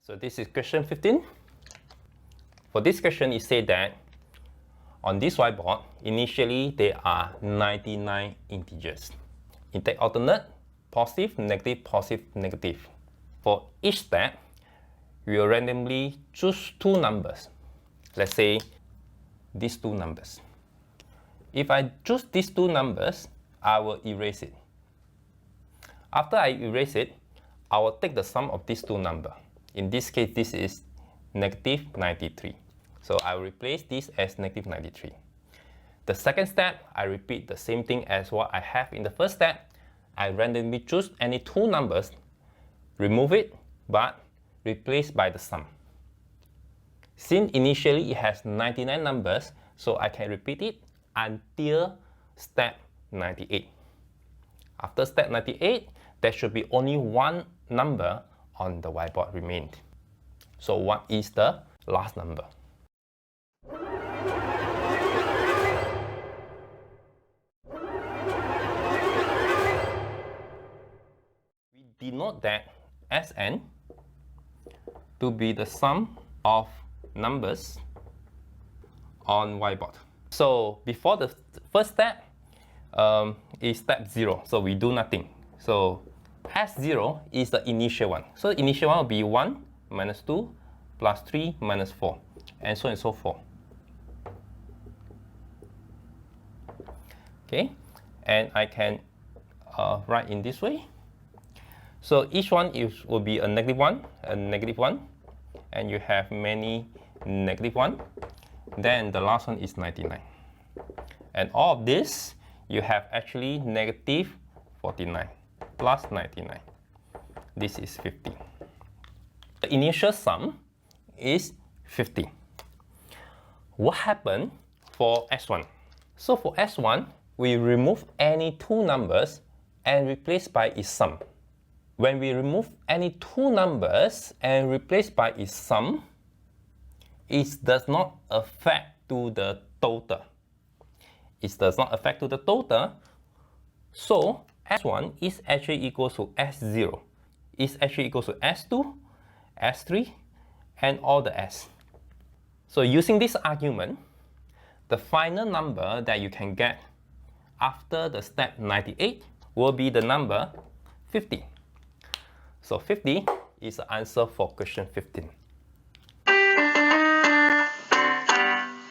So this is question 15. For this question, it said that on this whiteboard, initially there are 99 integers. Intake alternate, positive, negative, positive, negative. For each step, we will randomly choose two numbers. Let's say these two numbers. If I choose these two numbers, I will erase it. After I erase it, I will take the sum of these two numbers. In this case, this is negative 93. So I will replace this as negative 93. The second step, I repeat the same thing as what I have in the first step. I randomly choose any two numbers, remove it, but replace by the sum. Since initially it has 99 numbers, so I can repeat it until step 98. After step 98, there should be only one number on the whiteboard remained. So what is the last number? We denote that Sn to be the sum of numbers on whiteboard. So before the first step is step 0, so we do nothing. So S0 is the initial one. So the initial one will be 1 minus 2 plus 3 minus 4, and so on and so forth. Okay, and I can write in this way. So each one will be a negative 1, a negative 1, and you have many negative 1. Then the last one is 99. And all of this, you have actually negative 49 plus 99. This is 50. The initial sum is 50. What happened for S1? So for S1, we remove any two numbers and replace by its sum. When we remove any two numbers and replace by its sum, it does not affect to the total. It does not affect to the total. So S1 is actually equals to S0. Is actually equals to S2, S3, and all the S. So using this argument, the final number that you can get after the step 98 will be the number 50. So 50 is the answer for question 15.